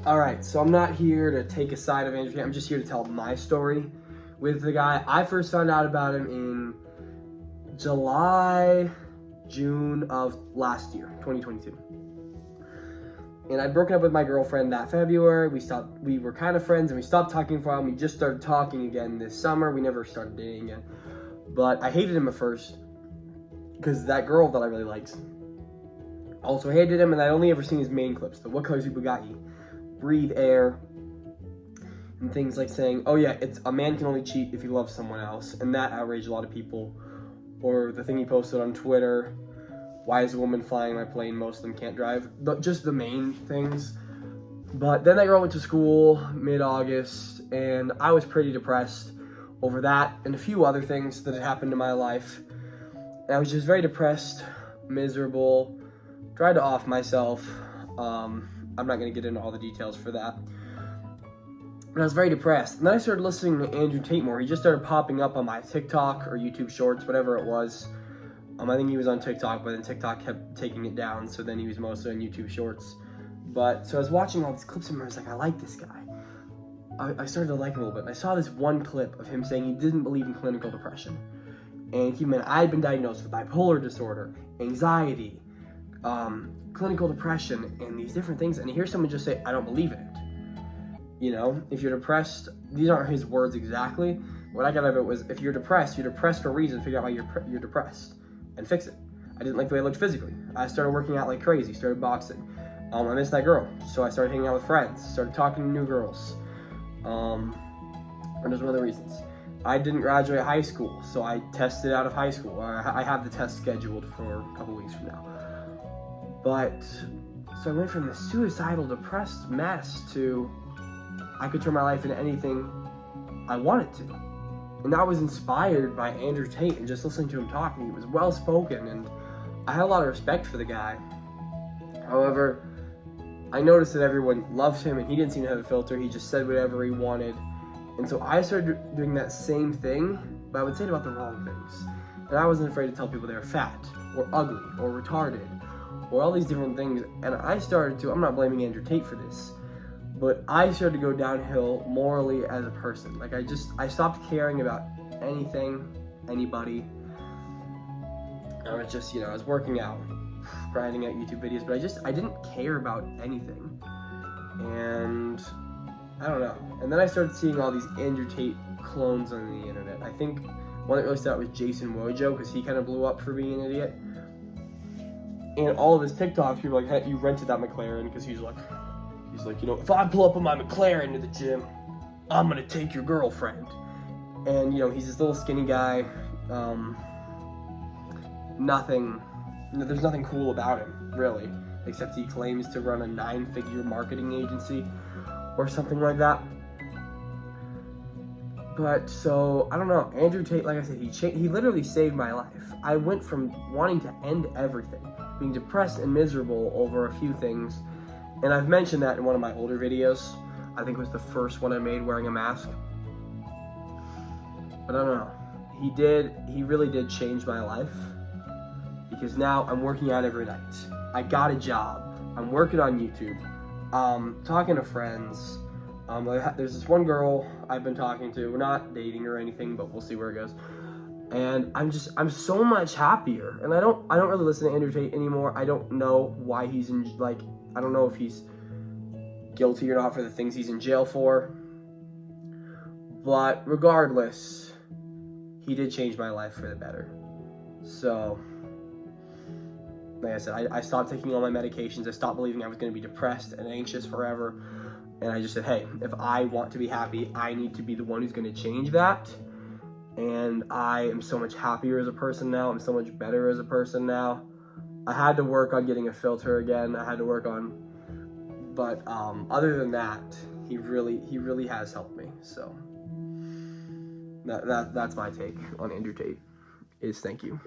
All right, so I'm not here to take a side of Andrew Tate. I'm just here to tell my story with the guy. I first found out about him in June of last year, 2022. And I'd broken up with my girlfriend that February. We were kind of friends, and we stopped talking for a while. We just started talking again this summer. We never started dating again. But I hated him at first because that girl that I really liked also hated him, and I'd only ever seen his main clips, the What Color's Your Bugatti, Breathe Air, and things like saying, oh yeah, it's a man can only cheat if he loves someone else, and that outraged a lot of people. Or the thing he posted on Twitter, why is a woman flying my plane, most of them can't drive, just the main things. But then that girl went to school mid-August, and I was pretty depressed over that and a few other things that had happened in my life. And I was just very depressed, miserable, tried to off myself. I'm not going to get into all the details for that. But I was very depressed. And then I started listening to Andrew Tate more. He just started popping up on my TikTok or YouTube Shorts, whatever it was. I think he was on TikTok, but then TikTok kept taking it down, so then he was mostly on YouTube Shorts. But, so I was watching all these clips of him, and I was like, I like this guy. I started to like him a little bit, and I saw this one clip of him saying he didn't believe in clinical depression. And he meant I had been diagnosed with bipolar disorder, anxiety, clinical depression, and these different things, and you hear someone just say, I don't believe in it. You know, if you're depressed, these aren't his words exactly. What I got out of it was, if you're depressed for a reason, figure out why you're depressed and fix it. I didn't like the way I looked physically. I started working out like crazy, started boxing. I missed that girl, so I started hanging out with friends, started talking to new girls. And there's one of the reasons. I didn't graduate high school, so I tested out of high school. I have the test scheduled for a couple weeks from now. But, so I went from this suicidal, depressed mess to I could turn my life into anything I wanted to. And that was inspired by Andrew Tate and just listening to him talk. And he was well spoken, and I had a lot of respect for the guy. However, I noticed that everyone loved him, and he didn't seem to have a filter. He just said whatever he wanted. And so I started doing that same thing, but I would say it about the wrong things. And I wasn't afraid to tell people they were fat, or ugly, or retarded, or all these different things. And I started to, I'm not blaming Andrew Tate for this, but I started to go downhill morally as a person. Like I stopped caring about anything, anybody. I was just, I was working out, grinding out YouTube videos, but I didn't care about anything. And I don't know. And then I started seeing all these Andrew Tate clones on the internet. I think one that really stood out was Jason Wojo, because he kind of blew up for being an idiot. And all of his TikToks, people were like, hey, you rented that McLaren, because he's like, if I pull up on my McLaren to the gym, I'm gonna take your girlfriend. And he's this little skinny guy. There's nothing cool about him, really, except he claims to run a 9-figure marketing agency or something like that. But so I don't know. Andrew Tate, like I said, he literally saved my life. I went from wanting to end everything, being depressed and miserable over a few things. And I've mentioned that in one of my older videos. I think it was the first one I made wearing a mask. But I don't know. He really did change my life. Because now I'm working out every night. I got a job. I'm working on YouTube. Talking to friends. There's this one girl I've been talking to. We're not dating or anything, but we'll see where it goes. And I'm so much happier. And I don't really listen to Andrew Tate anymore. I don't know why he's I don't know if he's guilty or not for the things he's in jail for. But regardless, he did change my life for the better. So, like I said, I stopped taking all my medications. I stopped believing I was going to be depressed and anxious forever. And I just said, hey, if I want to be happy, I need to be the one who's going to change that. And I am so much happier as a person now. I'm so much better as a person now. I had to work on getting a filter again. But other than that, he really has helped me. So that's my take on Andrew Tate. Thank you.